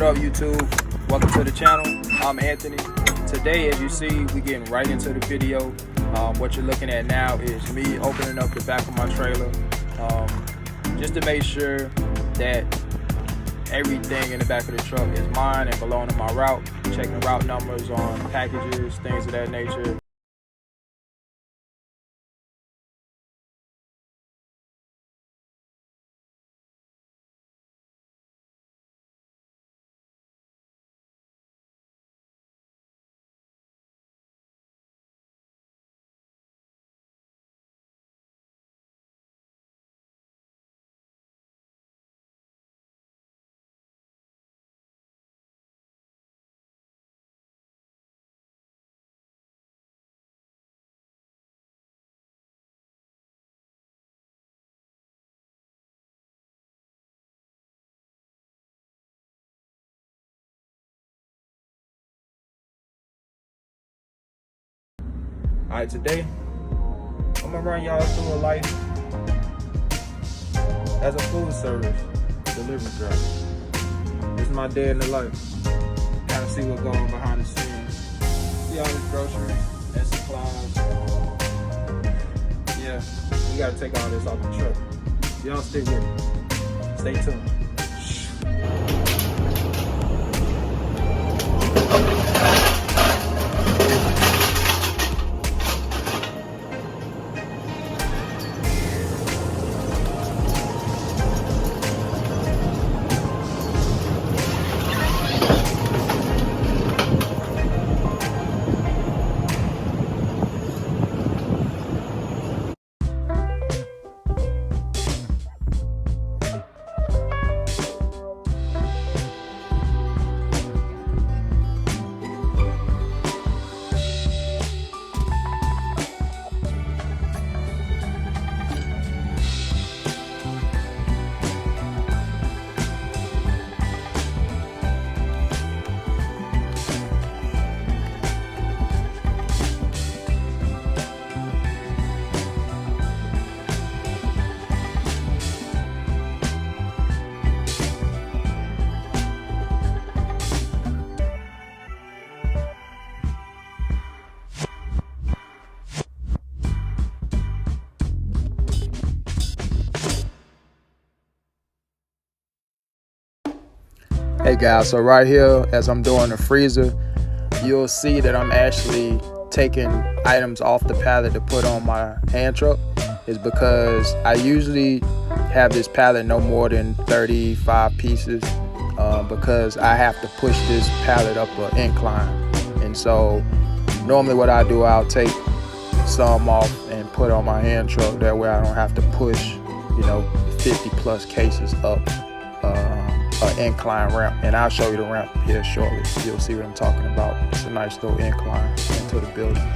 What up, YouTube? Welcome to the channel. I'm Anthony. Today, as you see, we getting right into the video. What you're looking at now is me opening up the back of my trailer, just to make sure that everything in the back of the truck is mine and belong to my route. Checking route numbers on packages, things of that nature. Alright, today I'm gonna run y'all through a life as a food service delivery driver. This is my day in the life. Kind of see what's going on behind the scenes. See all this groceries and supplies. Yeah, we gotta take all this off the truck. Y'all stay with me. Stay tuned. Hey guys, so right here as I'm doing the freezer, you'll see that I'm actually taking items off the pallet to put on my hand truck. Is because I usually have this pallet no more than 35 pieces because I have to push this pallet up an incline. And so normally what I do, I'll take some off and put on my hand truck. That way I don't have to push 50 plus cases up an incline ramp. And I'll show you the ramp here shortly. You'll see what I'm talking about. It's a nice little incline into the building.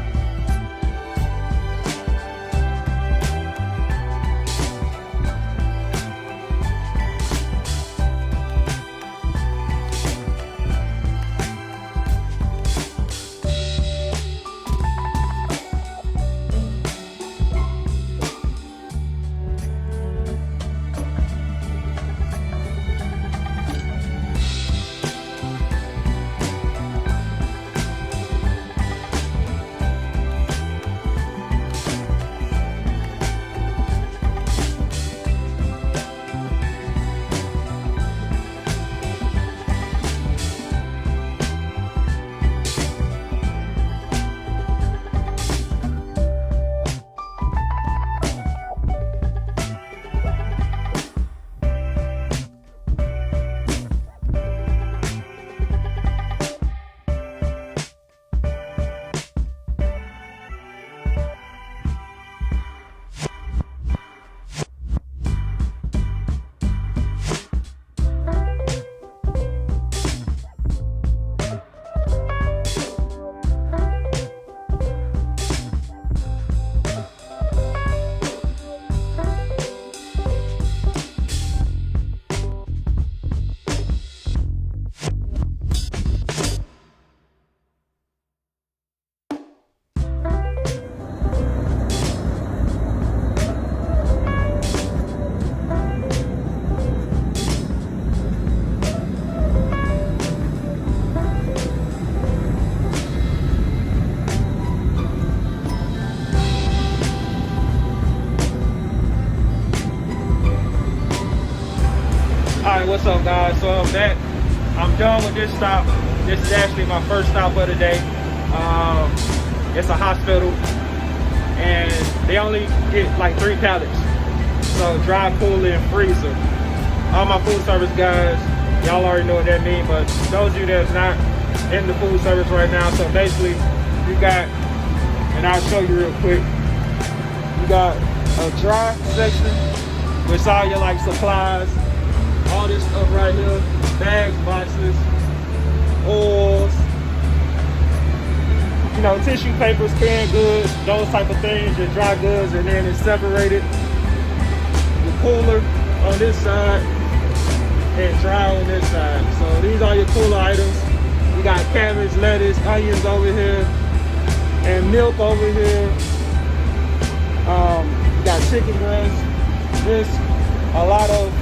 Alright, what's up guys? So I'm done with this stop. This is actually my first stop of the day. It's a hospital and they only get like 3 pallets. So dry, cooler, and freezer. All my food service guys, y'all already know what that means, but those of you that's not in the food service right now, so basically you got, and I'll show you real quick, you got a dry section with all your like supplies, all this stuff right here, bags, boxes, oils, you know, tissue papers, canned goods, those type of things, your dry goods, and then it's separated. Your cooler on this side and dry on this side. So these are your cooler items. You got cabbage, lettuce, onions over here, and milk over here. You got chicken breast. This, a lot of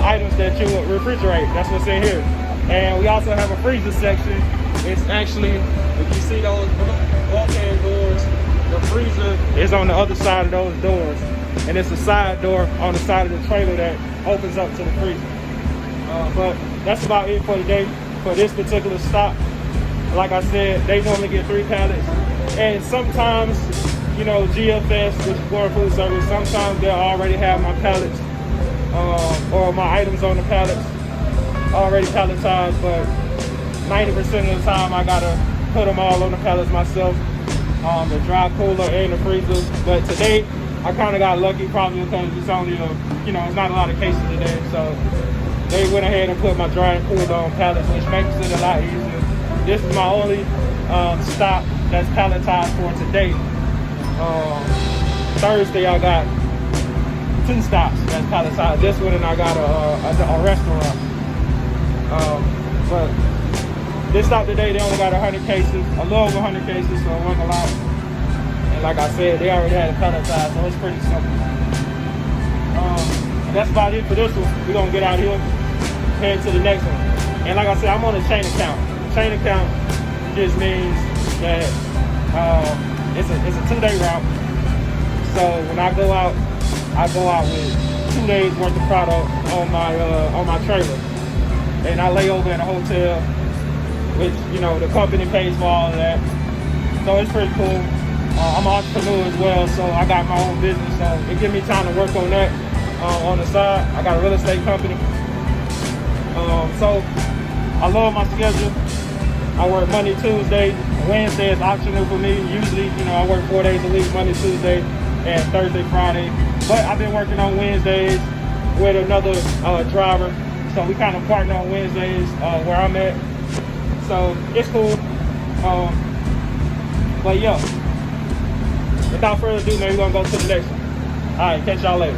items that you would refrigerate. That's what's in here. And we also have a freezer section. It's actually, if you see those bulkhead doors, the freezer is on the other side of those doors. And it's a side door on the side of the trailer that opens up to the freezer. But that's about it for today, for this particular stop. Like I said, they normally get 3 pallets. And sometimes, you know, GFS, which is Florida Food Service, sometimes they'll already have my pallets or my items on the pallets already palletized, but 90% of the time I gotta put them all on the pallets myself, the dry cooler and the freezer. But today I kind of got lucky, probably because it's only it's not a lot of cases today, so they went ahead and put my dry and cooler on pallets, which makes it a lot easier. This is my only stop that's palletized for today. Thursday I got 2 stops that's palletized. This one, and I got a restaurant. But this stop today, they only got 100 cases, a little over 100 cases, so it wasn't a lot. And like I said, they already had it palletized, so it's pretty simple. And that's about it for this one. We're gonna get out here, head to the next one. And like I said, I'm on a chain account. Chain account just means that it's a 2-day route. So when I go out with 2 days worth of product on my trailer. And I lay over in a hotel, which, you know, the company pays for all of that. So it's pretty cool. I'm an entrepreneur as well, so I got my own business. So it gives me time to work on that on the side. I got a real estate company. So I love my schedule. I work Monday, Tuesday. Wednesday is optional for me. Usually, you know, I work 4 days a week, Monday, Tuesday, and Thursday, Friday. But I've been working on Wednesdays with another driver. So we kind of partner on Wednesdays where I'm at. So it's cool. But yeah, without further ado, man, we're gonna go to the next one. All right, catch y'all later.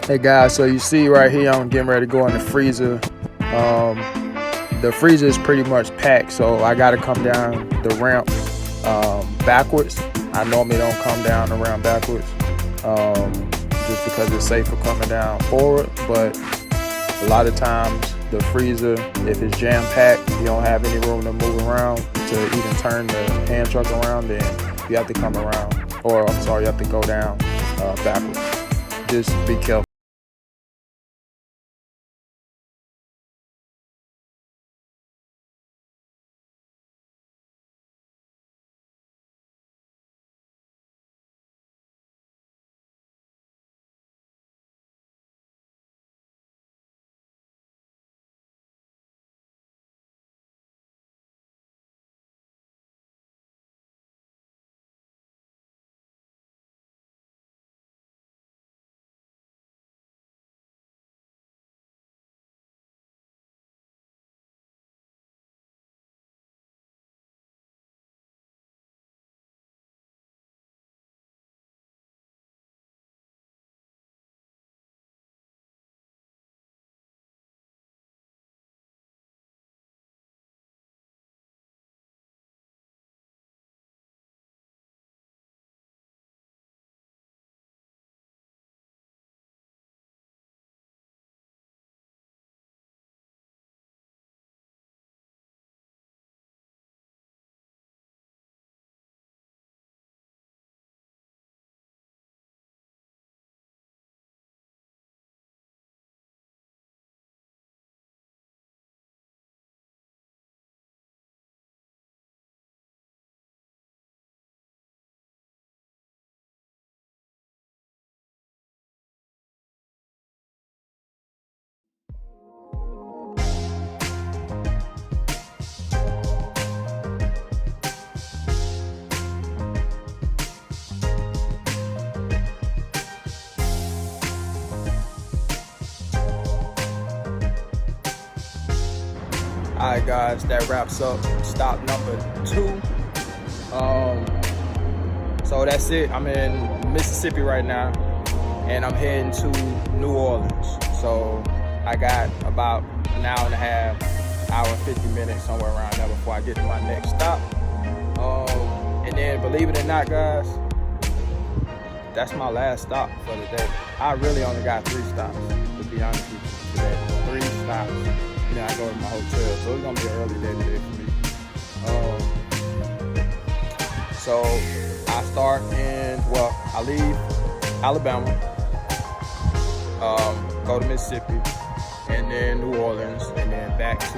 Hey guys, so you see right here, I'm getting ready to go in the freezer. The freezer is pretty much packed, so I gotta come down the ramp backwards. I normally don't come down the ramp backwards just because it's safer coming down forward, but a lot of times the freezer, if it's jam-packed, you don't have any room to move around to even turn the hand truck around, then you have to come around, or I'm sorry, you have to go down backwards. Just be careful. right, guys, that wraps up stop number 2. So that's it. I'm in Mississippi right now, and I'm heading to New Orleans. So I got about an hour and a half, hour and 50 minutes, somewhere around there before I get to my next stop. And then, believe it or not, guys, that's my last stop for the day. I really only got 3 stops, to be honest with you, today. 3 stops. And then I go to my hotel. So it's gonna be an early day today for me. So I start I leave Alabama, go to Mississippi, and then New Orleans, and then back to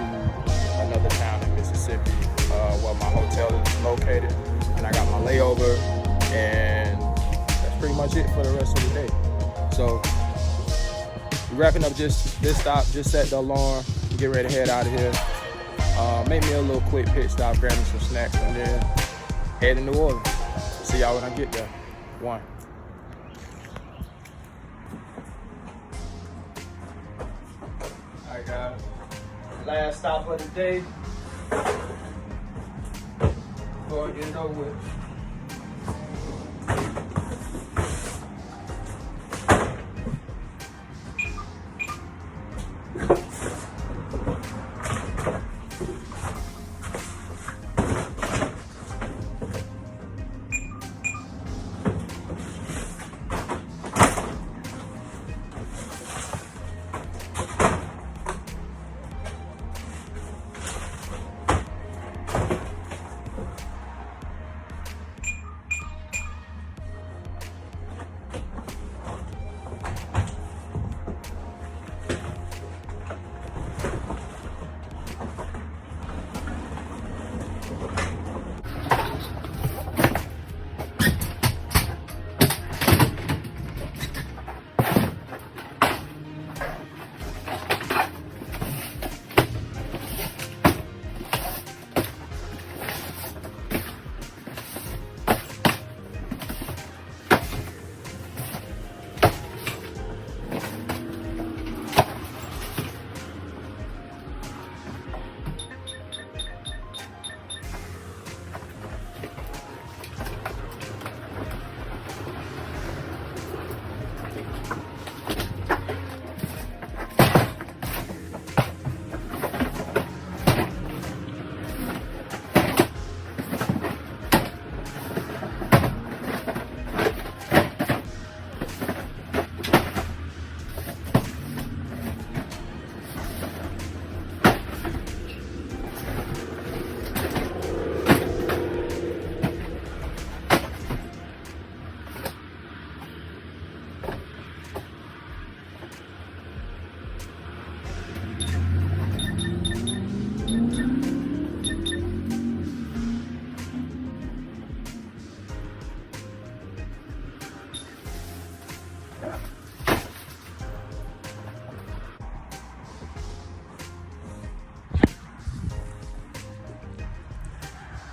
another town in Mississippi, where my hotel is located. And I got my layover, and that's pretty much it for the rest of the day. So wrapping up just this stop, just set the alarm, get ready to head out of here. Make me a little quick pit stop, grab me some snacks, and then head to New Orleans. See y'all when I get there. 1. Alright, guys. Last stop of the day. Go and get it over with.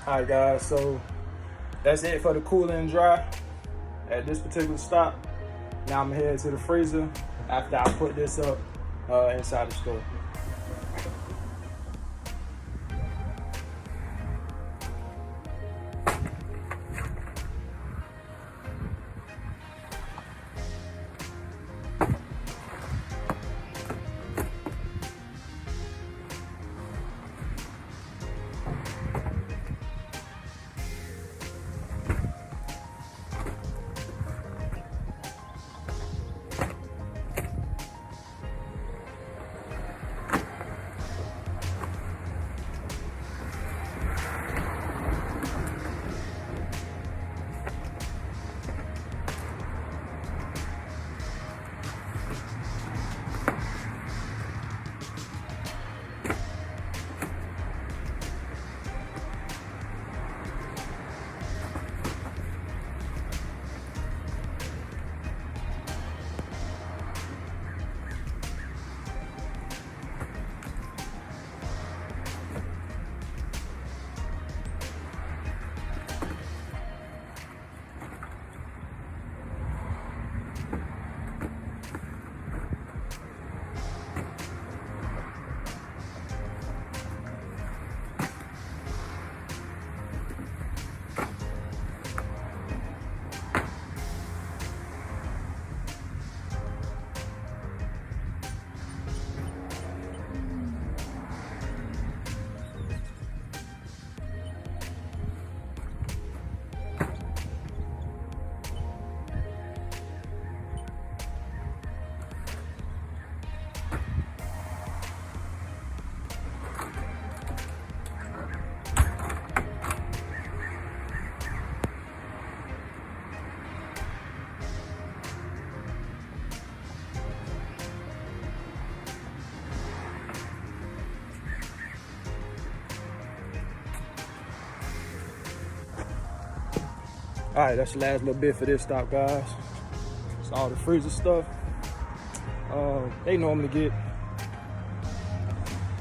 Alright, guys, so that's it for the cool and dry at this particular stop. Now I'm headed to the freezer after I put this up inside the store. All right, that's the last little bit for this stop, guys. It's all the freezer stuff. They normally get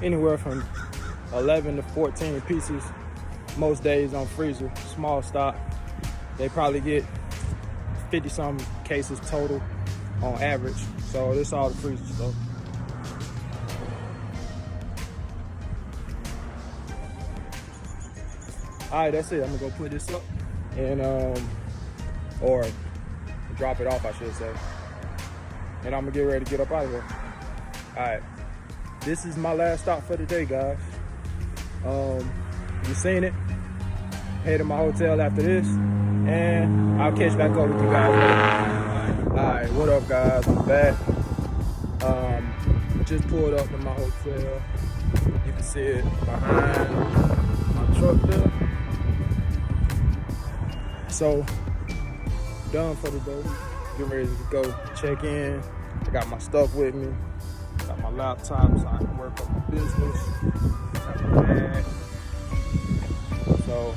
anywhere from 11 to 14 pieces most days on freezer. Small stock, they probably get 50 some cases total on average. So this all the freezer stuff. All right, that's it. I'm gonna go put this up and or drop it off, I should say. And I'm gonna get ready to get up out of here. All right, this is my last stop for the day, guys. You seen it. Head to my hotel after this, and I'll catch back up with you guys later. All right, what up, guys? I'm back. Just pulled up to my hotel. You can see it behind my truck there. So, done for the day. Get ready to go check in. I got my stuff with me. Got my laptop so I can work on my business. Got my bag. So,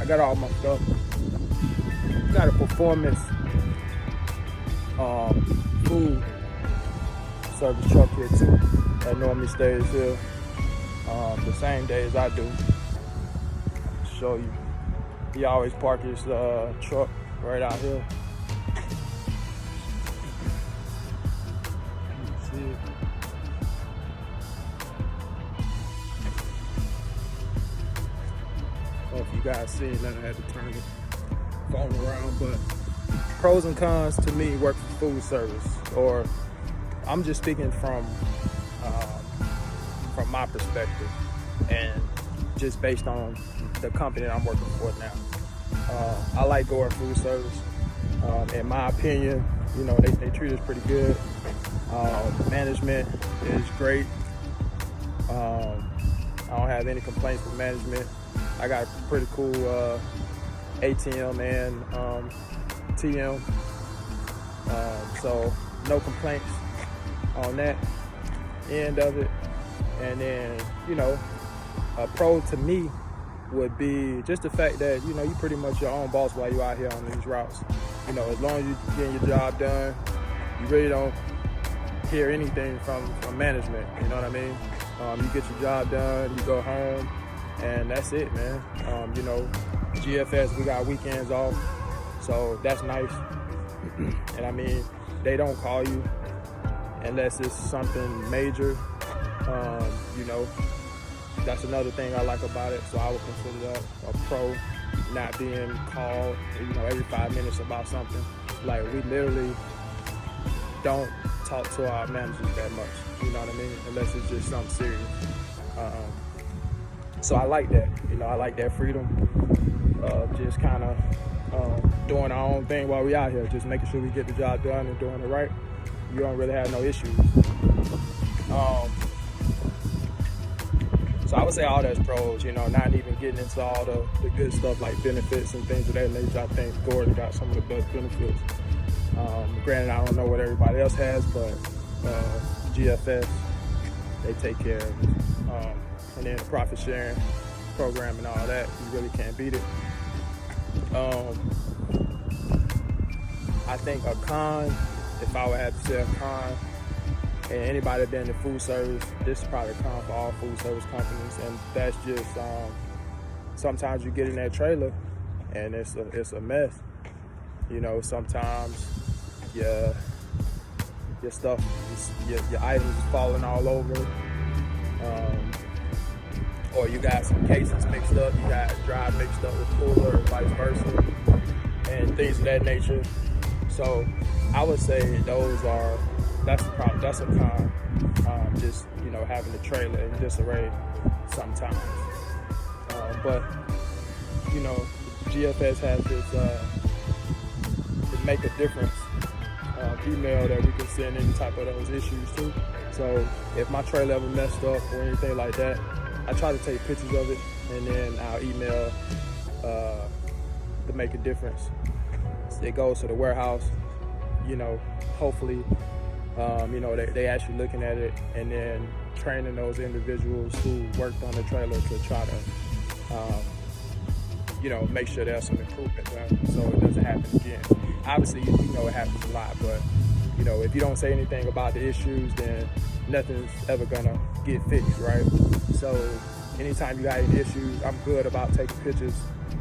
I got all my stuff. Got a performance food service truck here too that normally stays here the same day as I do. I'll show you. He always park his truck right out here. You can see it. Oh, if you guys see it, then I had to turn the phone around. But pros and cons to me work for food service, or I'm just speaking from my perspective and just based on the company that I'm working for now. I like Gore Food Service. In my opinion, you know, they treat us pretty good. Management is great. I don't have any complaints with management. I got a pretty cool ATM and TM. So no complaints on that end of it. And then, you know, a pro to me would be just the fact that, you know, you pretty much your own boss while you're out here on these routes. You know, as long as you're getting your job done, you really don't hear anything from management, you know what I mean? You get your job done, you go home, and that's it, man. You know, GFS, we got weekends off, so that's nice. And I mean, they don't call you unless it's something major. You know, that's another thing I like about it. So I would consider that a pro, not being called, you know, every 5 minutes about something. Like, we literally don't talk to our managers that much, you know what I mean? Unless it's just something serious. So I like that, you know, I like that freedom of just kind of doing our own thing while we out here, just making sure we get the job done and doing it right. You don't really have no issues. So I would say all that's pros, you know, not even getting into all the good stuff like benefits and things of that nature. I think Gordon got some of the best benefits. Granted, I don't know what everybody else has, but GFS, they take care of it. And then the profit sharing program and all that, you really can't beat it. I think a con, if I would have to say a con, and anybody that been in the food service, this is probably a con for all food service companies, and that's just sometimes you get in that trailer and it's a mess. You know, sometimes your stuff, your items is falling all over, or you got some cases mixed up, you got dry mixed up with cooler, or vice versa, and things of that nature. So I would say that's a problem. That's a con. Just, you know, having the trailer in disarray sometimes. But, you know, GFS has this make a difference email that we can send any type of those issues to. So if my trailer ever messed up or anything like that, I try to take pictures of it and then I'll email the make a difference. It goes to the warehouse, you know, hopefully, you know, they actually looking at it and then training those individuals who worked on the trailer to try to, make sure there's some improvement done so it doesn't happen again. Obviously, it happens a lot, but if you don't say anything about the issues, then nothing's ever gonna get fixed, right? So anytime you got any issues, I'm good about taking pictures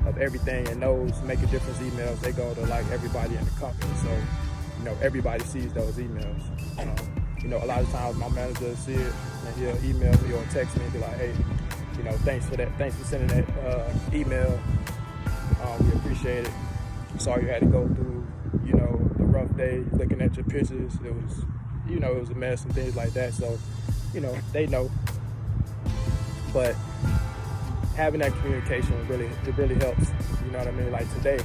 of everything, and those Make a Difference emails, they go to like everybody in the company. So, everybody sees those emails. A lot of times my manager will see it and he'll email me or text me and be like, hey, thanks for that. Thanks for sending that email. We appreciate it. Sorry you had to go through, the rough day looking at your pictures. It was, it was a mess and things like that. So, they know. But having that communication really helps. You know what I mean? Like today,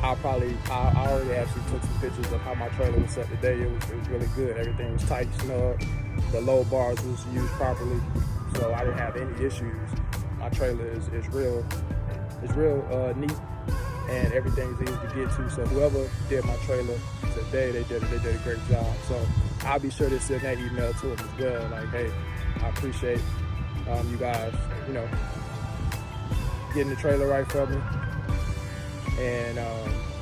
I already actually took some pictures of how my trailer was set today. It was really good. Everything was tight, snug. The low bars was used properly, so I didn't have any issues. My trailer is real neat, and everything's easy to get to. So whoever did my trailer today, they did a great job. So I'll be sure to send that email to them as well. Like, hey, I appreciate you guys, getting the trailer right for me, and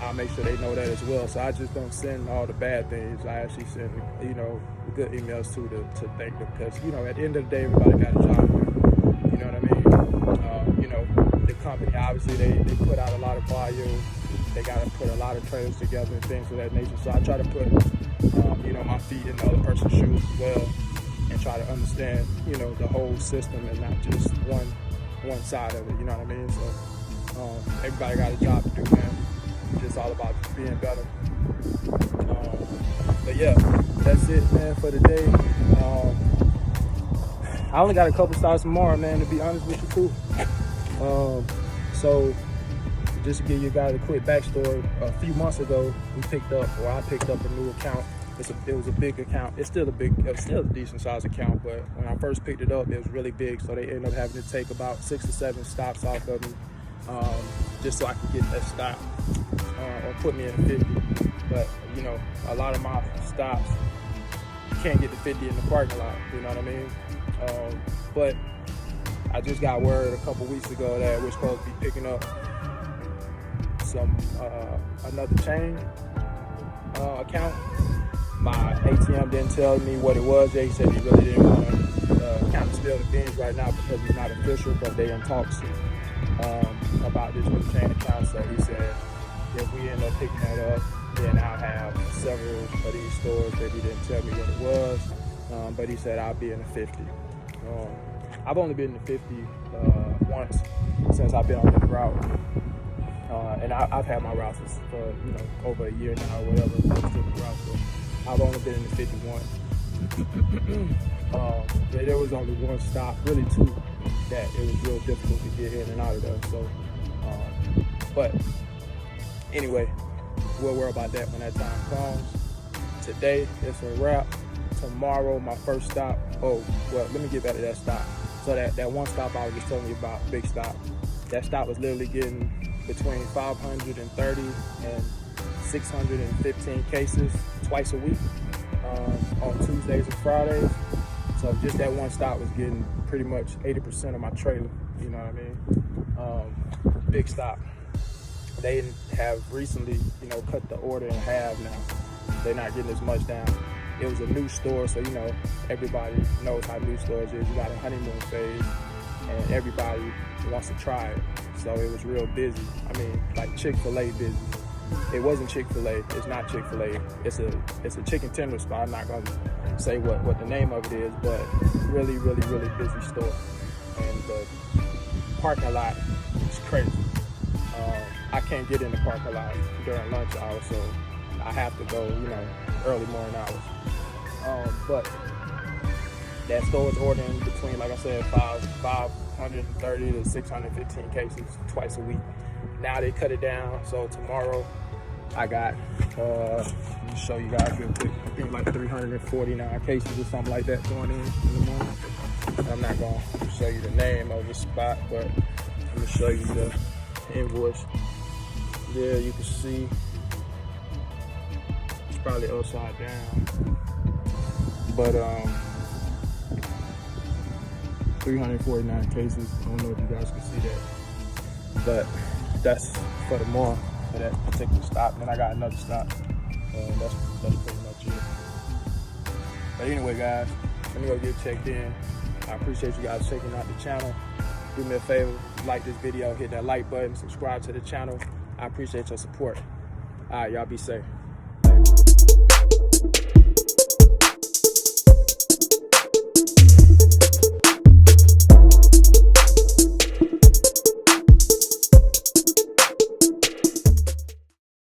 I'll make sure they know that as well. So I just don't send all the bad things. I actually send, the good emails too to thank them, because at the end of the day, everybody got a job to do. You know what I mean? The company, obviously, they put out a lot of volume. They got to put a lot of trailers together and things of that nature. So I try to put, my feet in the other person's shoes as well, and try to understand, the whole system and not just one side of it. You know what I mean? So everybody got a job to do, man. It's just all about just being better. But yeah, that's it, man, for today. I only got a couple starts tomorrow, man, to be honest with you, too. So just to give you guys a quick backstory, a few months ago, I picked up a new account. It was a big account. It's still a decent sized account, but when I first picked it up, it was really big, so they ended up having to take about 6 or 7 stops off of me, just so I could get that stop, or put me in a 50. But a lot of my stops, you can't get the 50 in the parking lot. You know what I mean? But I just got word a couple weeks ago that we're supposed to be picking up another chain account. My ATM didn't tell me what it was. He said he really didn't want to account spill the beans right now because it's not official, but they in talks about this new chain account. So he said if we end up picking that up, then I'll have several of these stores that he didn't tell me what it was. But he said I'll be in the 50. I've only been in the 50 once since I've been on this route. And I've had my routes for over a year now or whatever. So I've only been in the 51. There was only one stop, really two, that it was real difficult to get in and out of there. So, but anyway, we'll worry about that when that time comes. Today, it's a wrap. Tomorrow, my first stop. Oh, well, let me get back to that stop. So that one stop I was just telling you about, big stop. That stop was literally getting between 530 and 615 cases twice a week, on Tuesdays and Fridays. So just that one stop was getting pretty much 80% of my trailer. You know what I mean? Big stop. They have recently, cut the order in half now. They're not getting as much down. It was a new store, so everybody knows how new stores is. You got a honeymoon phase, and everybody wants to try it. So it was real busy. I mean, like Chick-fil-A busy. It wasn't Chick-fil-A. It's not Chick-fil-A. It's a chicken tender spot. I'm not gonna say what the name of it is, but really, really, really busy store. And the parking lot is crazy. I can't get in the parking lot during lunch hours, so I have to go, early morning hours. But that store is ordering between, like I said, 530 to 615 cases twice a week. Now they cut it down, so tomorrow I got, let me show you guys real quick, I think like 349 cases or something like that going in the morning. I'm not going to show you the name of the spot, but I'm going to show you the invoice. There you can see it's probably upside down, but 349 cases. I don't know if you guys can see that, but that's for the more for that particular stop. Then I got another stop. That's pretty much it. But anyway, guys, let me go get checked in. I appreciate you guys checking out the channel. Do me a favor, like this video, hit that like button, subscribe to the channel. I appreciate your support. All right, y'all be safe. Later.